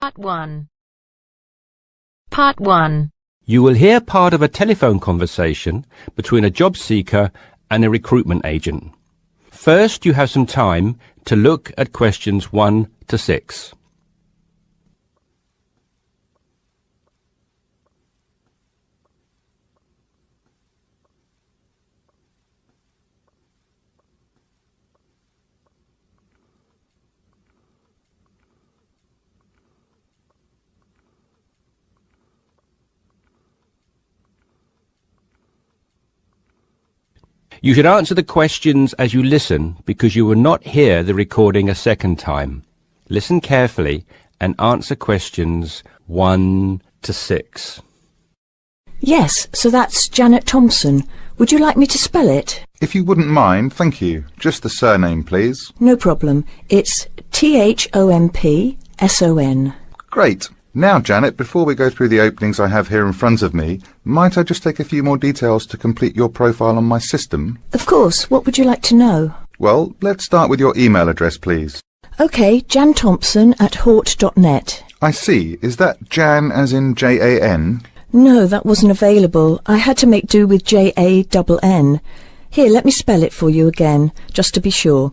Part 1. Part 1. You will hear part of a telephone conversation between a job seeker and a recruitment agent. First, you have some time to look at questions 1 to 6. You should answer the questions as you listen because you will not hear the recording a second time. Listen carefully and answer questions 1 to 6. Yes, so that's Janet Thompson. Would you like me to spell it? If you wouldn't mind, thank you. Just the surname, please. No problem. It's Thompson. Great. Now, Janet, before we go through the openings I have here in front of me, might I just take a few more details to complete your profile on my system? Of course. What would you like to know? Well, let's start with your email address, please. OK, janthompson@hort.net. I see. Is that Jan as in Jan? No, that wasn't available. I had to make do with Jann. Here, let me spell it for you again, just to be sure.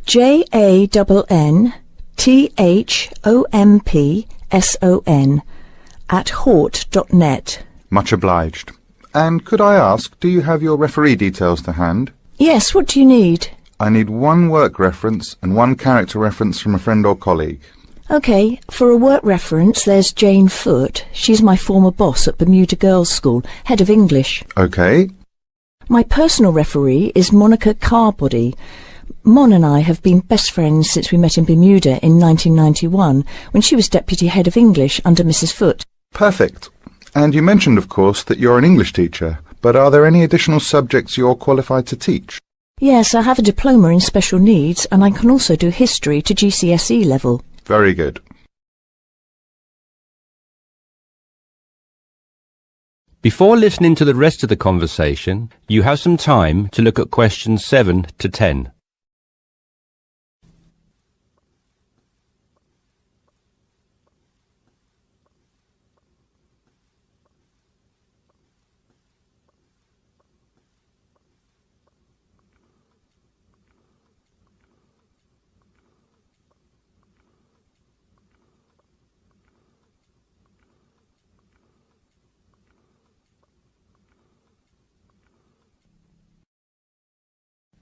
JANNTHOMPSON@hort.net. Much obliged. And could I ask, do you have your referee details to hand? Yes, what do you need? I need one work reference and one character reference from a friend or colleague. OK, for a work reference, there's Jane Foote. She's my former boss at Bermuda Girls' School, head of English. OK. My personal referee is Monica Carbody. Mon and I have been best friends since we met in Bermuda in 1991, when she was deputy head of English under Mrs. Foote. Perfect. And you mentioned, of course, that you're an English teacher, but are there any additional subjects you're qualified to teach? Yes, I have a diploma in special needs, and I can also do history to GCSE level. Very good. Before listening to the rest of the conversation, you have some time to look at questions 7 to 10.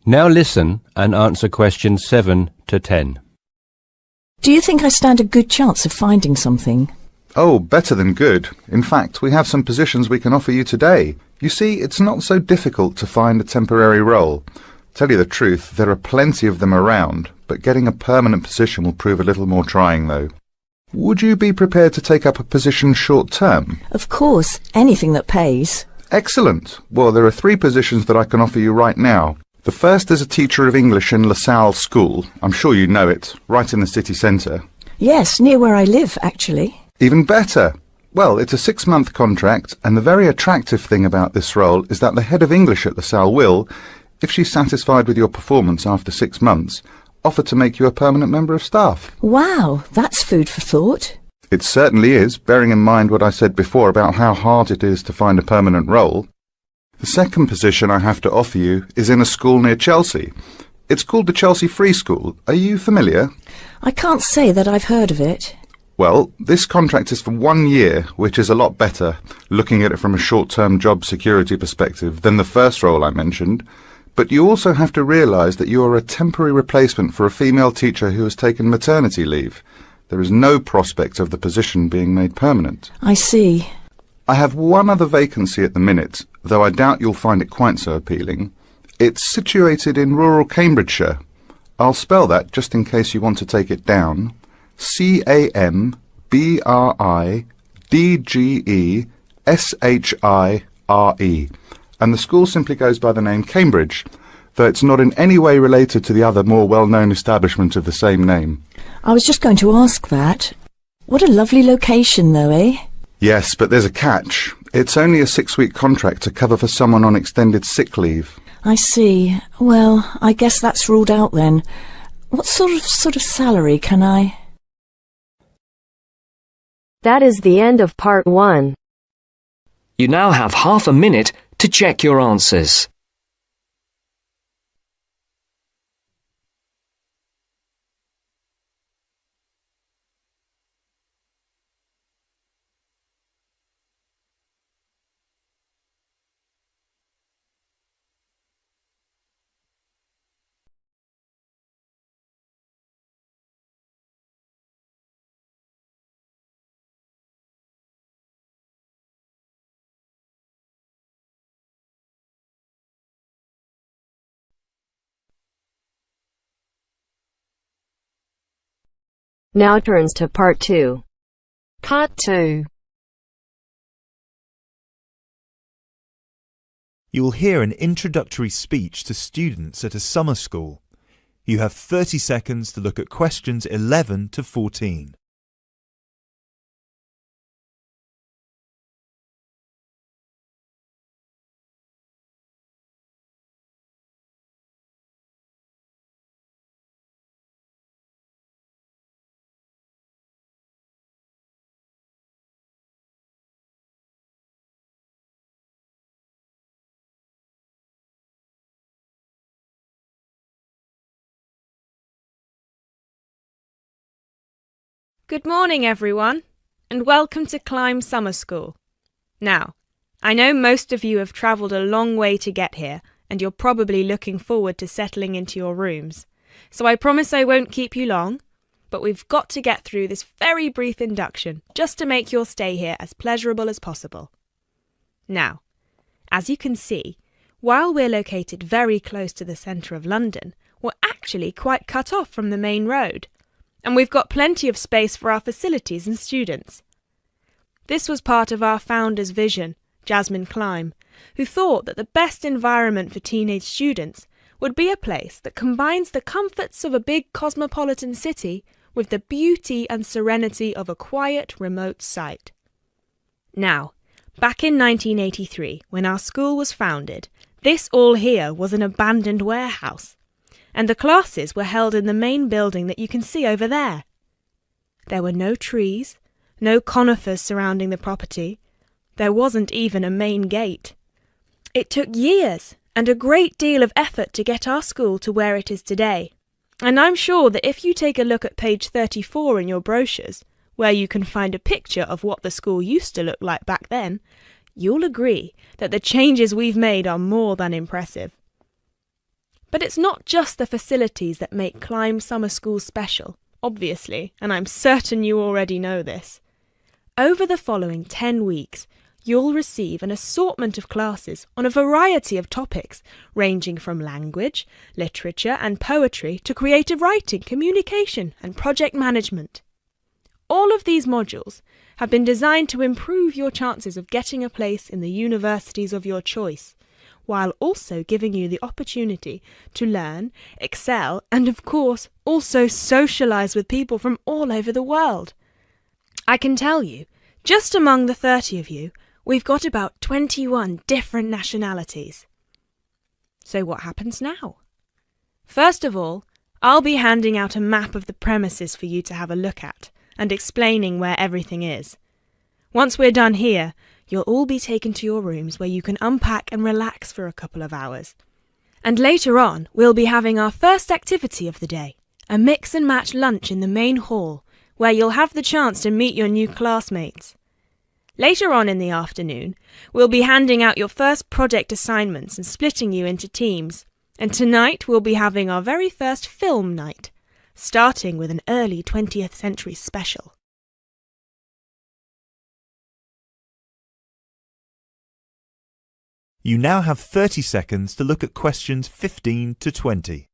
Now listen and answer questions 7 to 10. Do you think I stand a good chance of finding something? Oh, better than good. In fact, we have some positions we can offer you today. You see, it's not so difficult to find a temporary role. Tell you the truth, there are plenty of them around, but getting a permanent position will prove a little more trying, though. Would you be prepared to take up a position short-term? Of course, anything that pays. Excellent. Well, there are 3 positions that I can offer you right now. The first is a teacher of English in LaSalle School. I'm sure you know it, right in the city centre. Yes, near where I live, actually. Even better. Well, it's a 6-month contract, and the very attractive thing about this role is that the head of English at LaSalle will, if she's satisfied with your performance after 6 months, offer to make you a permanent member of staff. Wow, that's food for thought. It certainly is, bearing in mind what I said before about how hard it is to find a permanent role. The second position I have to offer you is in a school near Chelsea. It's called the Chelsea Free School. Are you familiar? I can't say that I've heard of it. Well, this contract is for 1 year, which is a lot better, looking at it from a short-term job security perspective, than the first role I mentioned. But you also have to realise that you are a temporary replacement for a female teacher who has taken maternity leave. There is no prospect of the position being made permanent. I see. I have one other vacancy at the minute, though I doubt you'll find it quite so appealing. It's situated in rural Cambridgeshire. I'll spell that just in case you want to take it down. CAMBRIDGESHIRE. And the school simply goes by the name Cambridge, though it's not in any way related to the other more well-known establishment of the same name. I was just going to ask that. What a lovely location, though, eh? Yes, but there's a catch. It's only a 6-week contract to cover for someone on extended sick leave. I see. Well, I guess that's ruled out then. What sort of salary can I... That is the end of part 1. You now have half a minute to check your answers. Now turns to part 2. Part 2. You will hear an introductory speech to students at a summer school. You have 30 seconds to look at questions 11 to 14. Good morning, everyone, and welcome to Climb Summer School. Now, I know most of you have travelled a long way to get here, and you're probably looking forward to settling into your rooms. So I promise I won't keep you long, but we've got to get through this very brief induction just to make your stay here as pleasurable as possible. Now, as you can see, while we're located very close to the centre of London, we're actually quite cut off from the main road. And we've got plenty of space for our facilities and students. This was part of our founder's vision, Jasmine Climb, who thought that the best environment for teenage students would be a place that combines the comforts of a big cosmopolitan city with the beauty and serenity of a quiet, remote site. Now, back in 1983, when our school was founded, this all here was an abandoned warehouse, and the classes were held in the main building that you can see over there. There were no trees, no conifers surrounding the property. There wasn't even a main gate. It took years and a great deal of effort to get our school to where it is today. And I'm sure that if you take a look at page 34 in your brochures, where you can find a picture of what the school used to look like back then, you'll agree that the changes we've made are more than impressive. But it's not just the facilities that make Climb Summer School special, obviously, and I'm certain you already know this. Over the following 10 weeks, you'll receive an assortment of classes on a variety of topics, ranging from language, literature and poetry to creative writing, communication and project management. All of these modules have been designed to improve your chances of getting a place in the universities of your choice, while also giving you the opportunity to learn, excel, and of course, also socialise with people from all over the world. I can tell you, just among the 30 of you, we've got about 21 different nationalities. So what happens now? First of all, I'll be handing out a map of the premises for you to have a look at, and explaining where everything is. Once we're done here, you'll all be taken to your rooms where you can unpack and relax for a couple of hours. And later on, we'll be having our first activity of the day, a mix and match lunch in the main hall, where you'll have the chance to meet your new classmates. Later on in the afternoon, we'll be handing out your first project assignments and splitting you into teams. And tonight we'll be having our very first film night, starting with an early 20th century special. You now have 30 seconds to look at questions 15 to 20.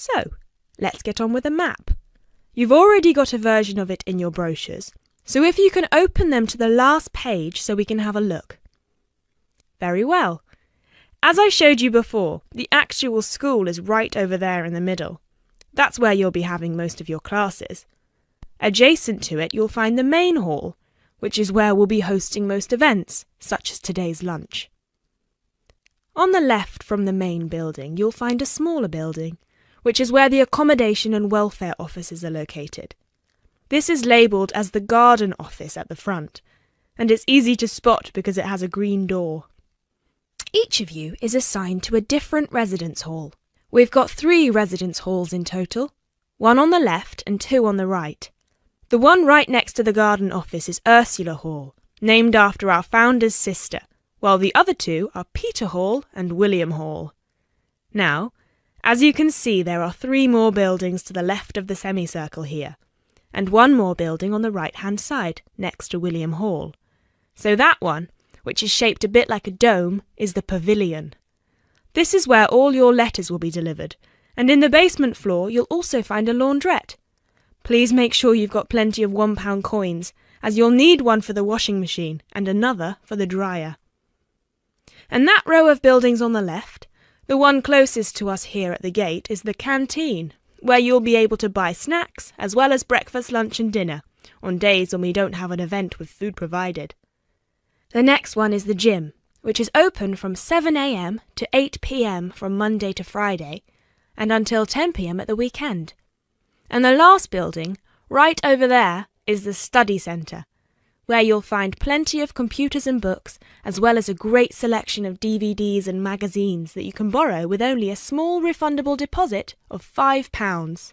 So, let's get on with the map. You've already got a version of it in your brochures, So if you can open them to the last page so we can have a look. Very well. As I showed you before, the actual school is right over there in the middle. That's where you'll be having most of your classes. Adjacent to it, you'll find the main hall, which is where we'll be hosting most events, such as today's lunch. On the left from the main building, you'll find a smaller building, which is where the accommodation and welfare offices are located. This is labelled as the garden office at the front, and it's easy to spot because it has a green door. Each of you is assigned to a different residence hall. We've got 3 residence halls in total, 1 on the left and 2 on the right. The one right next to the garden office is Ursula Hall, named after our founder's sister, while the other 2 are Peter Hall and William Hall. Now, as you can see, there are 3 more buildings to the left of the semicircle here, and 1 more building on the right-hand side, next to William Hall. So that one, which is shaped a bit like a dome, is the pavilion. This is where all your letters will be delivered, and in the basement floor you'll also find a laundrette. Please make sure you've got plenty of £1 coins, as you'll need one for the washing machine and another for the dryer. And that row of buildings on the left, the one closest to us here at the gate, is the canteen, where you'll be able to buy snacks as well as breakfast, lunch and dinner, on days when we don't have an event with food provided. The next one is the gym, which is open from 7 a.m. to 8 p.m. from Monday to Friday, and until 10 p.m. at the weekend. And the last building, right over there, is the study centre, where you'll find plenty of computers and books, as well as a great selection of DVDs and magazines that you can borrow with only a small refundable deposit of £5.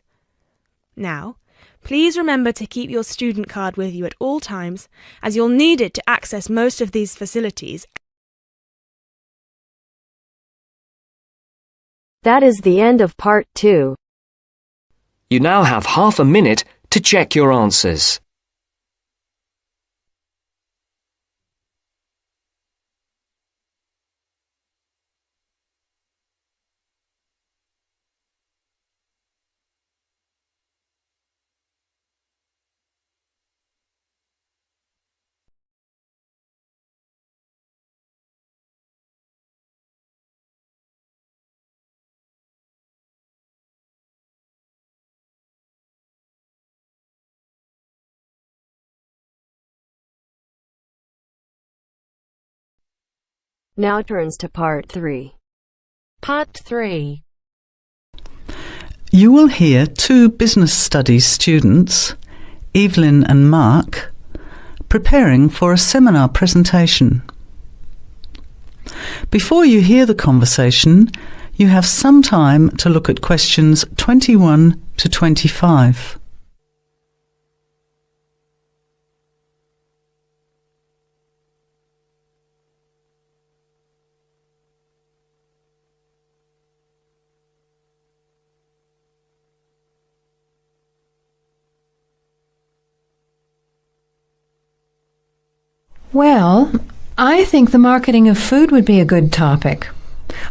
Now, please remember to keep your student card with you at all times, as you'll need it to access most of these facilities. That is the end of part 2. You now have half a minute to check your answers. Now turns to part 3. Part 3. You will hear 2 business studies students, Evelyn and Mark, preparing for a seminar presentation. Before you hear the conversation, you have some time to look at questions 21 to 25. Well, I think the marketing of food would be a good topic.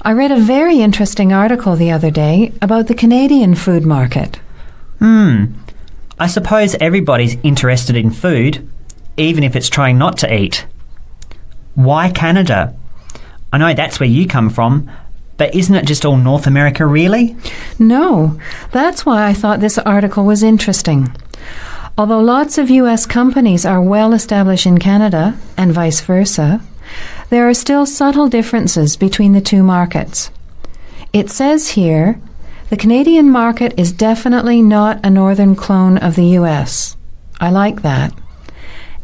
I read a very interesting article the other day about the Canadian food market. I suppose everybody's interested in food, even if it's trying not to eat. Why Canada? I know that's where you come from, but isn't it just all North America, really? No, that's why I thought this article was interesting. Although lots of US companies are well established in Canada, and vice versa, there are still subtle differences between the 2 markets. It says here, the Canadian market is definitely not a northern clone of the US. I like that.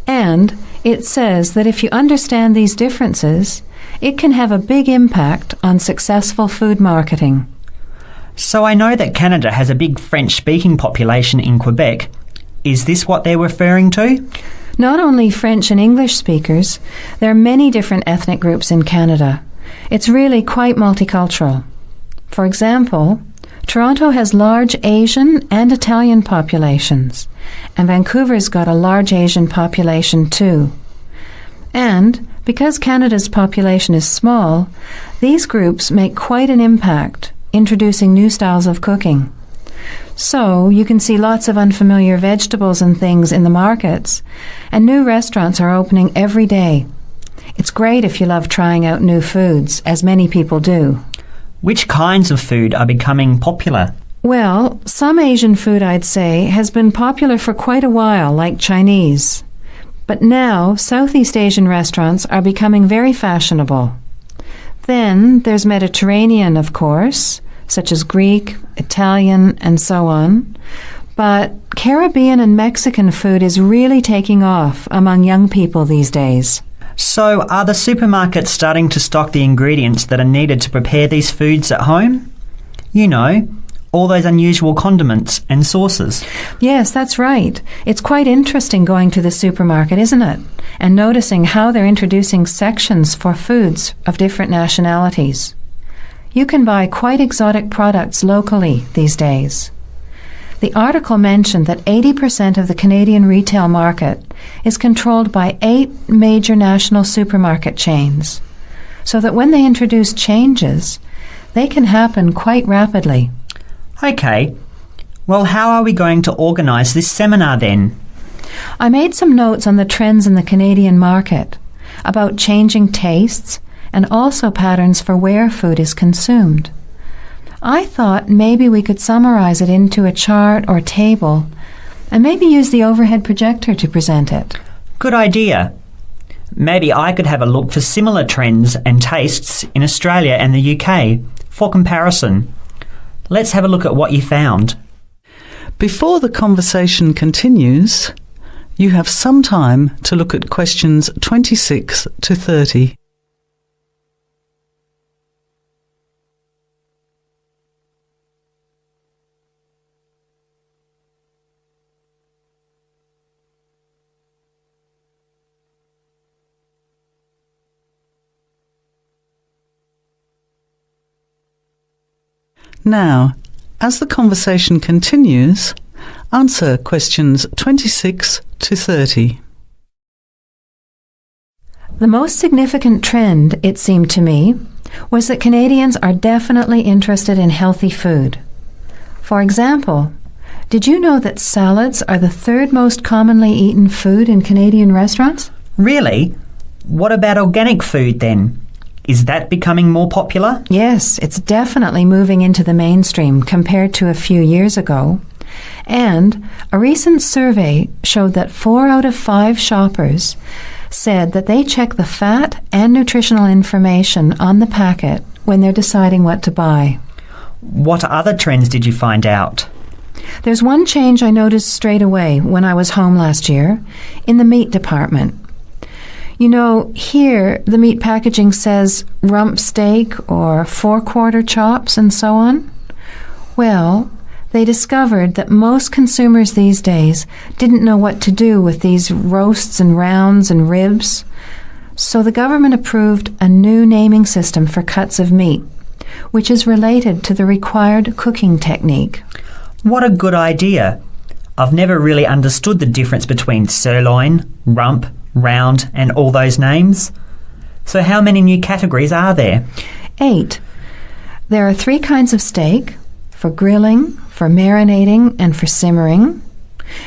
And it says that if you understand these differences, it can have a big impact on successful food marketing. So I know that Canada has a big French-speaking population in Quebec. Is this what they're referring to? Not only French and English speakers, there are many different ethnic groups in Canada. It's really quite multicultural. For example, Toronto has large Asian and Italian populations, and Vancouver's got a large Asian population too. And because Canada's population is small, these groups make quite an impact, introducing new styles of cooking. So you can see lots of unfamiliar vegetables and things in the markets, and new restaurants are opening every day. It's great if you love trying out new foods, as many people do. Which kinds of food are becoming popular? Well, some Asian food, I'd say, has been popular for quite a while, like Chinese. But now, Southeast Asian restaurants are becoming very fashionable. Then there's Mediterranean, of course, such as Greek, Italian, and so on. But Caribbean and Mexican food is really taking off among young people these days. So are the supermarkets starting to stock the ingredients that are needed to prepare these foods at home? You know, all those unusual condiments and sauces. Yes, that's right. It's quite interesting going to the supermarket, isn't it? And noticing how they're introducing sections for foods of different nationalities. You can buy quite exotic products locally these days. The article mentioned that 80% of the Canadian retail market is controlled by 8 major national supermarket chains, so that when they introduce changes, they can happen quite rapidly. Okay, well, how are we going to organise this seminar then? I made some notes on the trends in the Canadian market, about changing tastes and also patterns for where food is consumed. I thought maybe we could summarize it into a chart or table and maybe use the overhead projector to present it. Good idea. Maybe I could have a look for similar trends and tastes in Australia and the UK for comparison. Let's have a look at what you found. Before the conversation continues, you have some time to look at questions 26 to 30. Now, as the conversation continues, answer questions 26 to 30. The most significant trend, it seemed to me, was that Canadians are definitely interested in healthy food. For example, did you know that salads are the third most commonly eaten food in Canadian restaurants? Really? What about organic food then? Is that becoming more popular? Yes, it's definitely moving into the mainstream compared to a few years ago. And a recent survey showed that 4 out of 5 shoppers said that they check the fat and nutritional information on the packet when they're deciding what to buy. What other trends did you find out? There's one change I noticed straight away when I was home last year in the meat department. You know, here the meat packaging says rump steak or 4-quarter chops and so on. Well, they discovered that most consumers these days didn't know what to do with these roasts and rounds and ribs. So the government approved a new naming system for cuts of meat, which is related to the required cooking technique. What a good idea. I've never really understood the difference between sirloin, rump, round and all those names. So how many new categories are there? 8. There are 3 kinds of steak, for grilling, for marinating, and for simmering.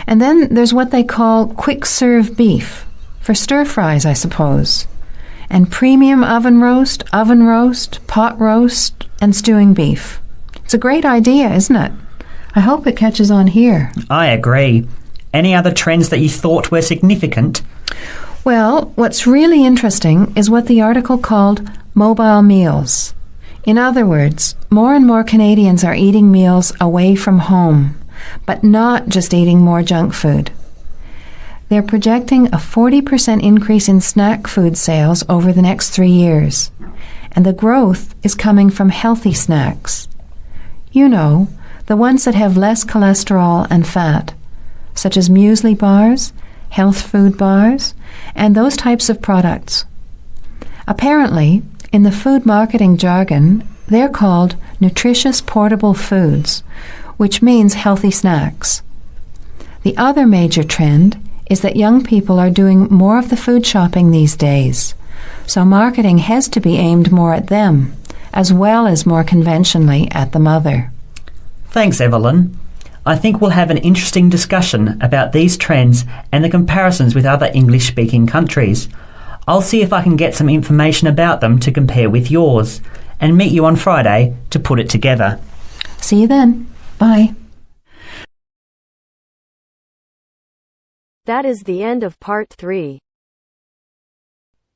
And then there's what they call quick-serve beef, for stir-fries, I suppose. And premium oven roast, pot roast, and stewing beef. It's a great idea, isn't it? I hope it catches on here. I agree. Any other trends that you thought were significant? Well, what's really interesting is what the article called mobile meals. In other words, more and more Canadians are eating meals away from home, but not just eating more junk food. They're projecting a 40% increase in snack food sales over the next 3 years, and the growth is coming from healthy snacks. You know, the ones that have less cholesterol and fat, such as muesli bars, health food bars, and those types of products. Apparently, in the food marketing jargon, they're called nutritious portable foods, which means healthy snacks. The other major trend is that young people are doing more of the food shopping these days, so marketing has to be aimed more at them, as well as more conventionally at the mother. Thanks, Evelyn. I think we'll have an interesting discussion about these trends and the comparisons with other English-speaking countries. I'll see if I can get some information about them to compare with yours, and meet you on Friday to put it together. See you then. Bye. That is the end of part 3.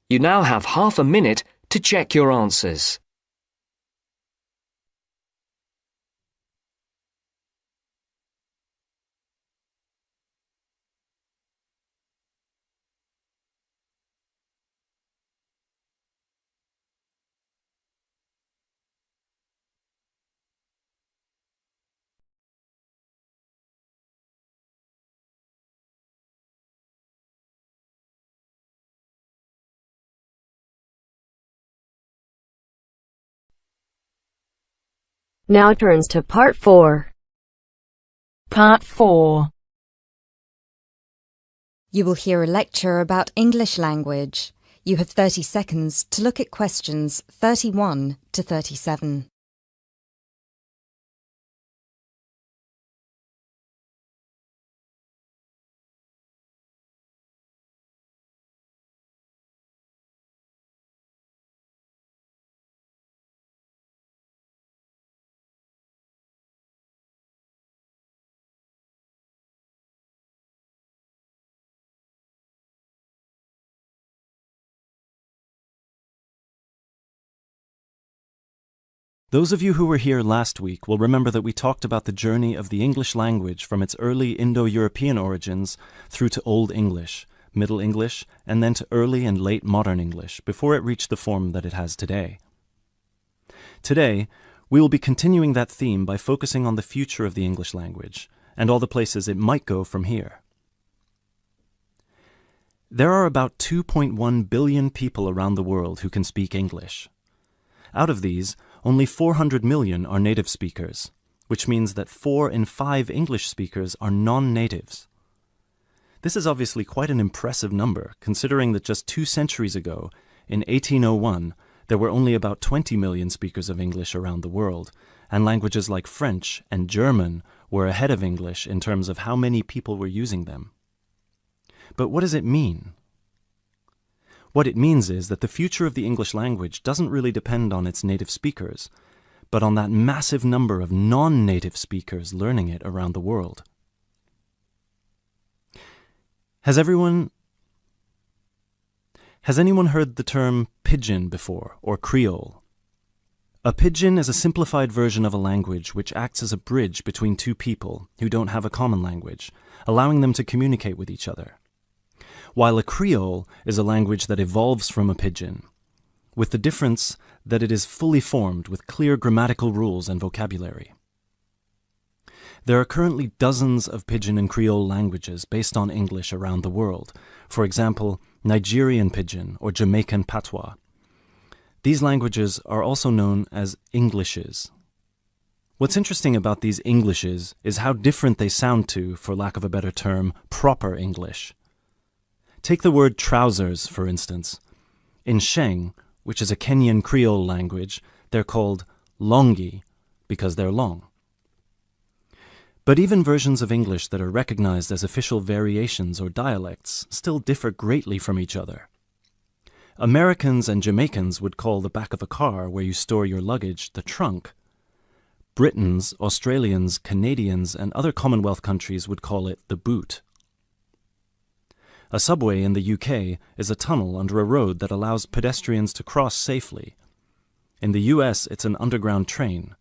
You now have half a minute to check your answers. Now turns to part 4. Part 4. You will hear a lecture about English language. You have 30 seconds to look at questions 31 to 37. Those of you who were here last week will remember that we talked about the journey of the English language from its early Indo-European origins through to Old English, Middle English, and then to early and late modern English before it reached the form that it has today. Today, we will be continuing that theme by focusing on the future of the English language and all the places it might go from here. There are about 2.1 billion people around the world who can speak English. Out of these, only 400 million are native speakers, which means that 4 in 5 English speakers are non-natives. This is obviously quite an impressive number, considering that just 2 centuries ago, in 1801, there were only about 20 million speakers of English around the world, and languages like French and German were ahead of English in terms of how many people were using them. But what does it mean? What it means is that the future of the English language doesn't really depend on its native speakers, but on that massive number of non-native speakers learning it around the world. Has anyone heard the term pidgin before, or Creole? A pidgin is a simplified version of a language which acts as a bridge between two people who don't have a common language, allowing them to communicate with each other. While a Creole is a language that evolves from a pidgin, with the difference that it is fully formed with clear grammatical rules and vocabulary. There are currently dozens of pidgin and Creole languages based on English around the world, for example, Nigerian pidgin or Jamaican patois. These languages are also known as Englishes. What's interesting about these Englishes is how different they sound to, for lack of a better term, proper English. Take the word trousers, for instance. In Sheng, which is a Kenyan Creole language, they're called longi because they're long. But even versions of English that are recognized as official variations or dialects still differ greatly from each other. Americans and Jamaicans would call the back of a car where you store your luggage the trunk. Britons, Australians, Canadians, and other Commonwealth countries would call it the boot. A subway in the UK is a tunnel under a road that allows pedestrians to cross safely. In the US, it's an underground train.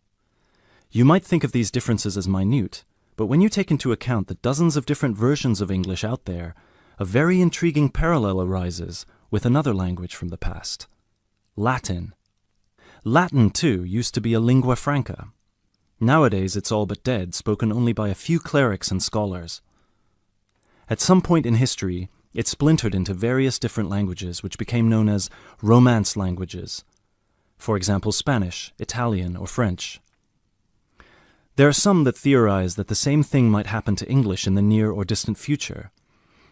You might think of these differences as minute, but when you take into account the dozens of different versions of English out there, a very intriguing parallel arises with another language from the past: Latin. Latin, too, used to be a lingua franca. Nowadays, it's all but dead, spoken only by a few clerics and scholars. At some point in history, it splintered into various different languages which became known as Romance languages. For example, Spanish, Italian, or French. There are some that theorize that the same thing might happen to English in the near or distant future,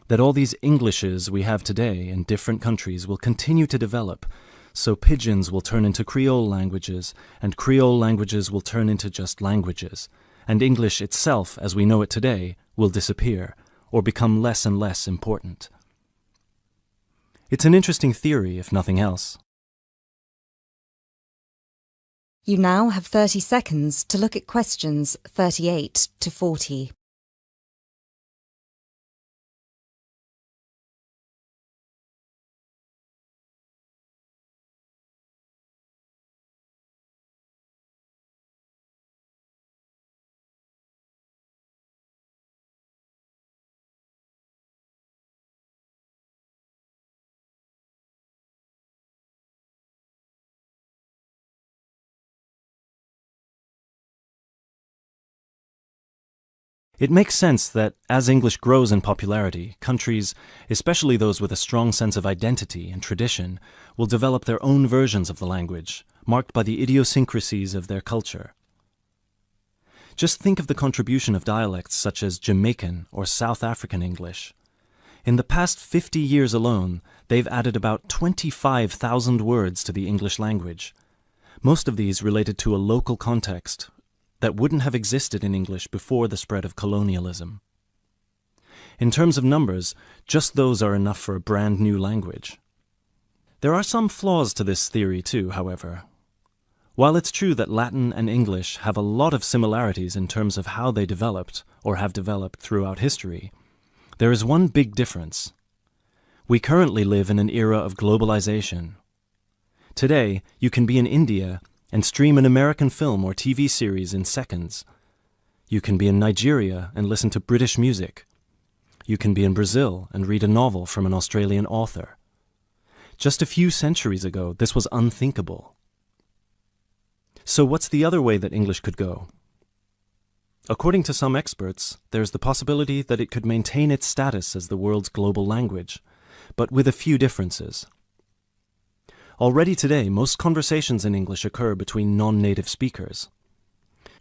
that all these Englishes we have today in different countries will continue to develop, so pidgins will turn into Creole languages, and Creole languages will turn into just languages, and English itself, as we know it today, will disappear or become less and less important. It's an interesting theory, if nothing else. You now have 30 seconds to look at questions 38 to 40. It makes sense that as English grows in popularity, countries, especially those with a strong sense of identity and tradition, will develop their own versions of the language, marked by the idiosyncrasies of their culture. Just think of the contribution of dialects such as Jamaican or South African English. In the past 50 years alone, they've added about 25,000 words to the English language. Most of these related to a local context that wouldn't have existed in English before the spread of colonialism. In terms of numbers, just those are enough for a brand new language. There are some flaws to this theory too, however. While it's true that Latin and English have a lot of similarities in terms of how they developed, or have developed throughout history, there is one big difference. We currently live in an era of globalization. Today, you can be in India and stream an American film or TV series in seconds. You can be in Nigeria and listen to British music. You can be in Brazil and read a novel from an Australian author. Just a few centuries ago, this was unthinkable. So what's the other way that English could go? According to some experts, there's the possibility that it could maintain its status as the world's global language, but with a few differences. Already today, most conversations in English occur between non-native speakers.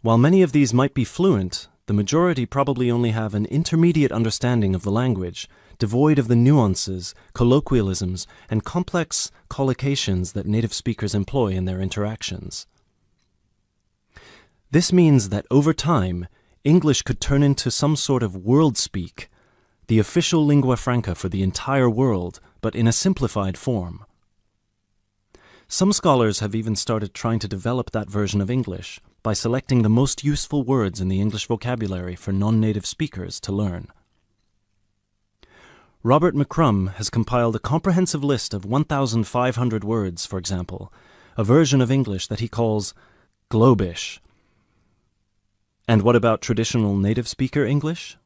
While many of these might be fluent, the majority probably only have an intermediate understanding of the language, devoid of the nuances, colloquialisms, and complex collocations that native speakers employ in their interactions. This means that over time, English could turn into some sort of world speak, the official lingua franca for the entire world, but in a simplified form. Some scholars have even started trying to develop that version of English by selecting the most useful words in the English vocabulary for non-native speakers to learn. Robert McCrum has compiled a comprehensive list of 1,500 words, for example, a version of English that he calls Globish. And what about traditional native speaker English?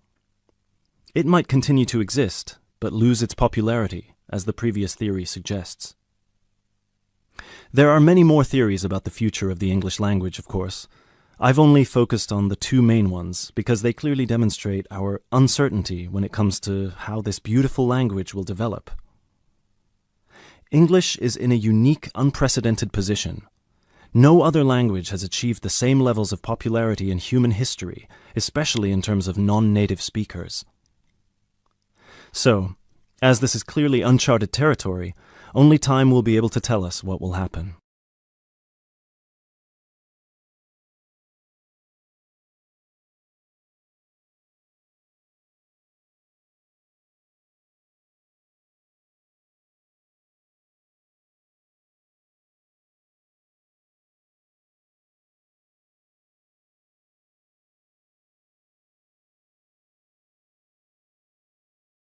It might continue to exist, but lose its popularity, as the previous theory suggests. There are many more theories about the future of the English language, of course. I've only focused on the two main ones because they clearly demonstrate our uncertainty when it comes to how this beautiful language will develop. English is in a unique, unprecedented position. No other language has achieved the same levels of popularity in human history, especially in terms of non-native speakers. So, as this is clearly uncharted territory, only time will be able to tell us what will happen.